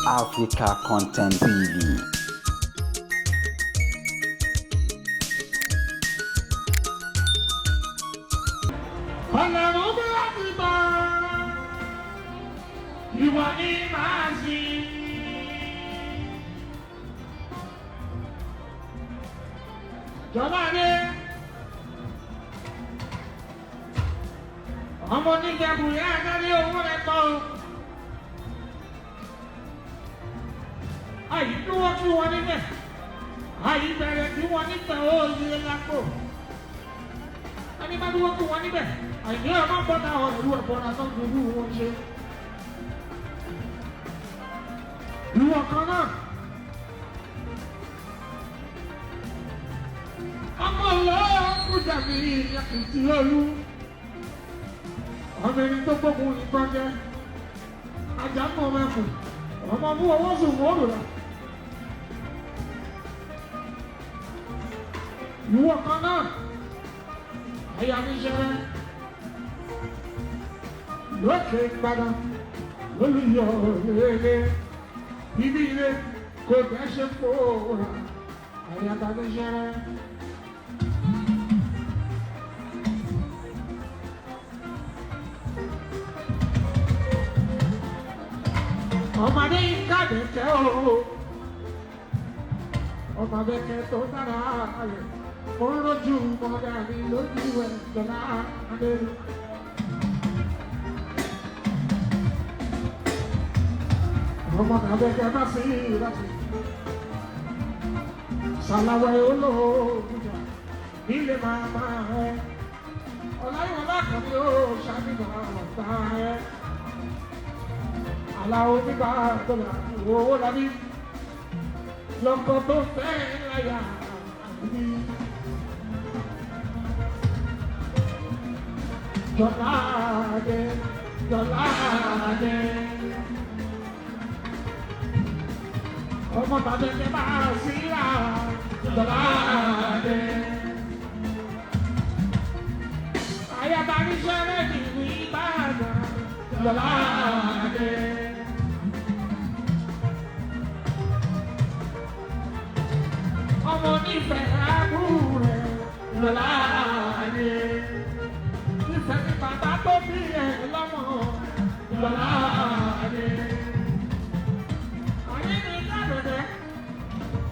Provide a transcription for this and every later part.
Africa Content TV. Ọlọ́run bí wọ́n ti bọ̀, ìwọ ni màá sìn. Jọba dé, ọmọ oníjẹ̀bù yá kárí owó rẹ̀ pọ̀. Àyí dúró kí wọ́n níbẹ̀, àyí bẹ̀rẹ̀ kí wọ́n níbẹ̀ ó yẹ lápò. Ẹni bá dúró kí wọ́n níbẹ̀, àyí ọmọ bọ́dà ọ̀rọ̀ ìlú ẹ̀bọ̀n náà tó ń gbogbo wọn ṣe. Ìwọ kan náà. Ọmọ ọlọ́ọ̀kùn jàmí ìyàkùtì olú. Ọmọ ẹni tó gbógun nìkan jẹ́. Ajá mọ̀ mẹ́fù. Ọmọ mú owó sùn mọ́rù rẹ̀. Ìwọ kan náà. Àyà mi ṣẹlẹ̀. Lókè Ìbàdàn. Olùyọ̀ lélẹ̀. Ibi ilé kò dẹ́ṣẹ̀ fòrà. Àyà mi ṣẹlẹ̀. Ọmọdé káàdì kẹ́ o, ọmọdé kẹ́ tó dára ayẹ̀, mo ń rojú mọ́dà mi lójú ẹ̀ jọ̀lá adé. Ọmọdé kẹ́ bá sí láti ṣàlàwẹ̀ olóògùjà nílé màmá ẹ̀, ọ̀láyọ̀ lákàtí ó ṣàfihàn ọ̀tá ẹ̀. Aláwọ̀ bíbá àtọ́lá owó lábí lọ́kọ̀ tó fẹ́ láyà àbí. Jọ̀láàdé, Jọ̀láàdé. Ọmọ tàbí ẹgbẹ́ bá síra Jọ̀láàdé. Àyàbá ní sẹ́rẹ̀ nìlú Ìbàdàn Jọ̀láàdé. Ọmọ nífẹ̀ẹ́ àbúrò Jọ̀láàdé. Nífẹ̀ẹ́ ní bàbá tó bí ẹ̀ lọ́mọ Jọ̀láàdé. Ayé ní ìdádọ̀dẹ́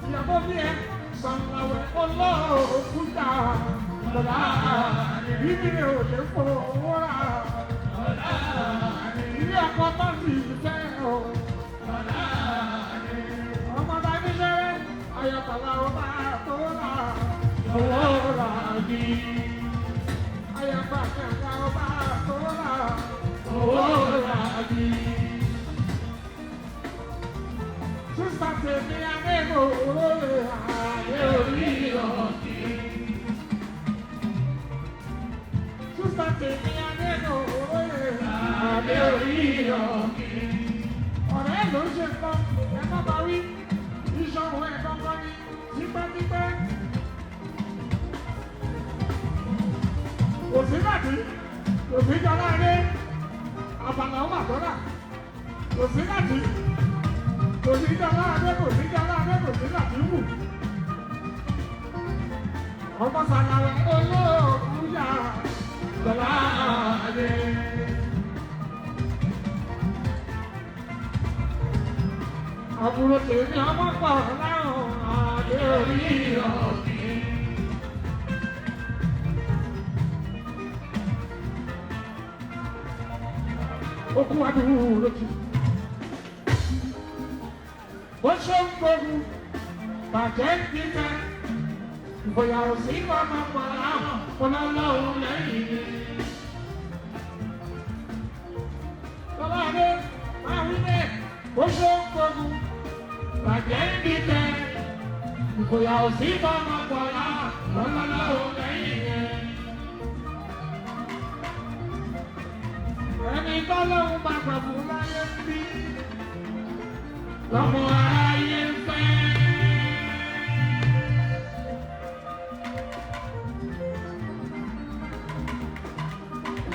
ìyàbọ̀ bí ẹ sọ̀nàwẹ̀ olóòkúta Jọ̀láàdé. Ibi ni òde fowó rà Jọ̀láàdé. Ilé ọkọ̀ tó sì fẹ́ o Jọ̀láàdé. Ọmọ bá ní sẹ́rẹ̀ ayọ̀tọ̀lá ọba tó rà owó rà ní. Ayọ̀tọ̀lá ọba tó rà owó rà ní. Sísá tèmi agbébò olóòrè ààyè orí ọ̀kì. Sísá tèmi agbébò olóòrè ààyè orí ọ̀kì. Ọ̀rẹ́ ló ń ṣe nǹkan ẹ̀ má bá wí. Ìṣòro ẹ̀ kankan ní tipẹ́tipẹ́. Kò sí láti, kò sí Jọláàdé, àbàlà ọmọ àtọ́là. Kò sí láti, kò sí Jọláàdé, kò sí Jọláàdé, kò sí láti wù. Ọmọ sàlàwẹ̀ olóòkújà Jọláàdé. Àbúrò tèmi ọmọ pọ̀ láwọn àdé orí ọ̀kì. Okú àdúró lójú. Bó ṣe ń gbógun, bàjẹ́ ń dídá. Ìfòyà òsì ọmọ pọ̀ láwọn ọlọ́lọ́run lẹ́yìn. Jọláàdé máa wí bẹ́ẹ̀. Bó ṣe ń gbógun, bàjẹ́ ń dídá. Ìfòyà òsì ọmọ pọ̀ láwọn ọlọ́lọ́run lẹ́yìn. Ẹni tọ́lọ́run bá pẹ̀lú láyé ń bí lọ́mọ aráyé ń fẹ́.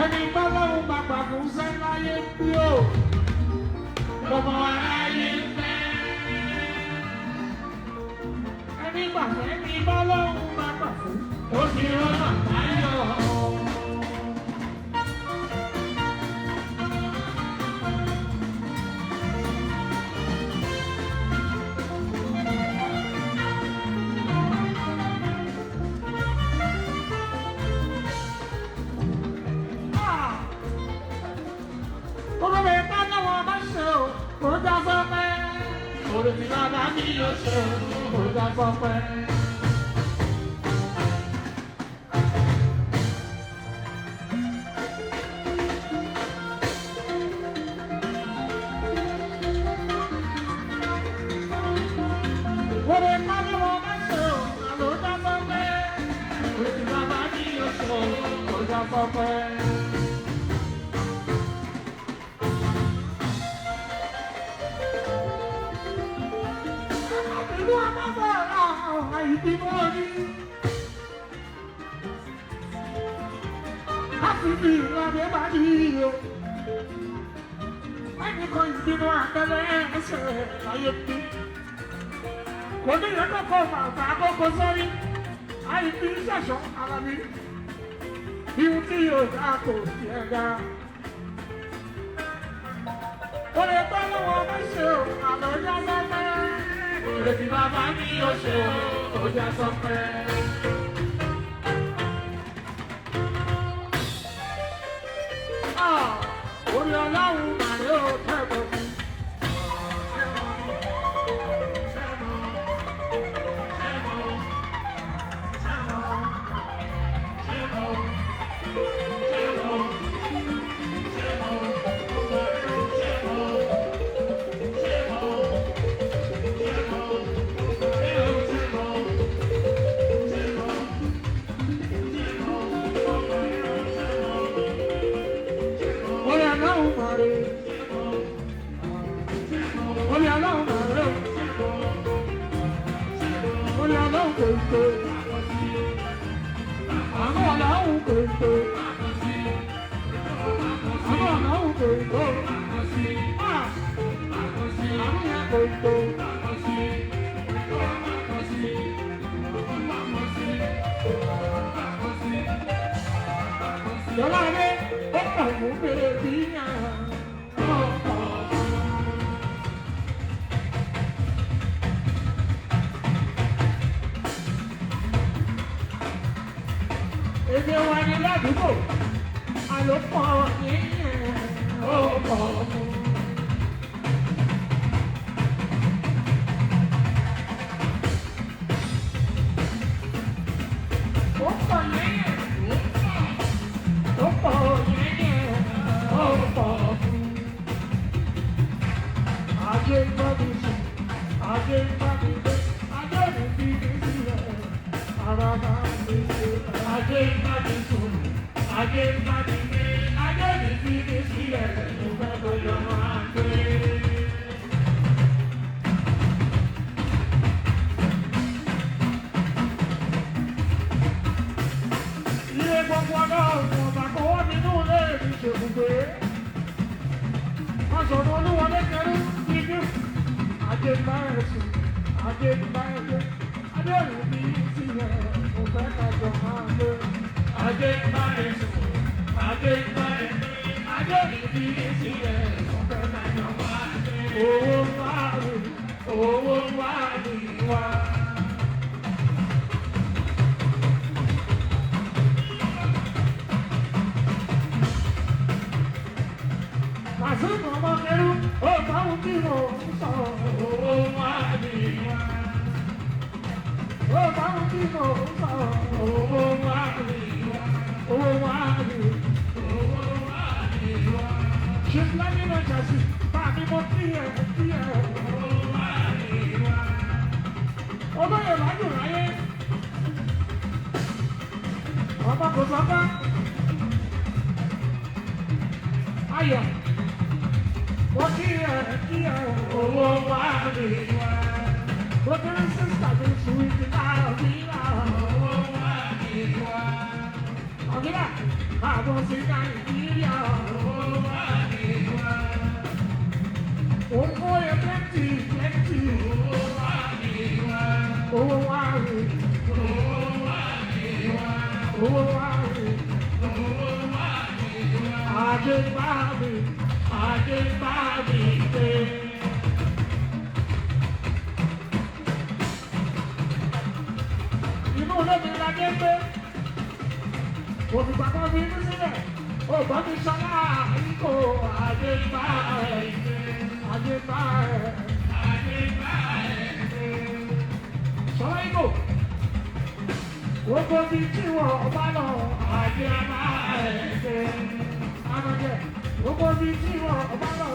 Ẹni tọ́lọ́run bá pẹ̀lú láyé ń bí o lọ́mọ aráyé ń fẹ́. orí mi bàbá mi yóò ṣe ọjà pọpẹ. Orí mi bàbá mi yóò ṣe ọjà pọpẹ. Orí mi bàbá mi yóò ṣe ọjà pọpẹ. Ìlú àbábọ̀ra ìdìbò ní. Àfìbí ìlànà bá ní o. Ẹnì kan ìbínú àtẹlẹ ẹsẹ̀ láyé bí. Kò ní ìyẹn kọ́kọ́ bàbá àkókò sọ́rí. Àìbí ṣẹ̀ṣọ́ ara mi. Ihun tí yóò dá kò sí ẹ̀dá. Olè gbọ́ lọ́wọ́ mẹ́sẹ̀ o, àlọ́ yá lọ́mọ́. Ìrètí bàbá mi yóò ṣe ọjà sọpẹ́. Orí ọlọ́run màrí ó tẹ̀bọ̀ mi. Èdè wa ni ládùúgbò, àlòpọ̀ yẹn ó pọ̀ mú. Ó pọ̀ yẹn, ó pọ̀ yẹn ó pọ̀ mú. Ajé ń bá mi sùn, ajé ń bá mi gbé, ajé mi bí mi sílẹ̀, ara bá mi ṣe. Ajé ń bá mi sùn, ajé ń bá mi gbé, ajé mi bí mi sílẹ̀, mo fẹ́ kó yọ máa gbé. Ilé gbogbo ọlọ́run ọba kò wọ́n nínú ilé mi ṣègùgbé. Wọ́n sọ̀rọ̀ olúwọlé kẹrù nínú. Ajé ń bá ẹ̀ sùn, ajé ń bá ẹ̀ gbé, ajé mi bí mi sílẹ̀, mo fẹ́ ká jọ máa gbé. Ajé ń bá ẹ̀ sùn, ajé ń bá ẹ̀ gbé, ajé mi bí mi sílẹ̀, mo fẹ́ ká jọ máa gbé. Owó wá ní wá. Màsúùmù ọmọ kẹrù, ó bá wọn bí mo ń sọ. Owó wá ní wá. Ó bá wọn bí mo ń sọ. Owó wá ní wá. Owó wá ní wá. Owó wá ní wá. Ṣé láyé náà jásí? Bàbí mo kí ẹ kí ẹ. Owó wá ní wá. Olóyè láyò láyé. Ọba kò sọ́kọ́. Ayọ̀. Wọ́n kí ẹ owó wá ní wá. Wọ́n kí sísà mi sùn ìdí náà bí náà. Owó wá ní wá. Ọ̀gídà, àbọ̀ sí Nàìjíríà. Owó wá ní wá. Owó yẹ plenty. Owó wá ní wá. Owó wá ní. Owó wá ní wá. Owó wá ní. Owó wá ní wá. Ajé bá mi. Ajé bá mi gbé. Inú olómi la dé gbé. Òfìgbà kan fi inú sílẹ̀. Ògbọ́n mi sọ́lá ikọ̀ ajé bá ẹ̀ gbé. Ajé bá ẹ̀. Ajé bá gbogbo bí tí wọ́n bá lọ àjẹ́ máa ẹ̀ ṣe. Àmọ̀jẹ̀ gbogbo bí tí wọ́n bá lọ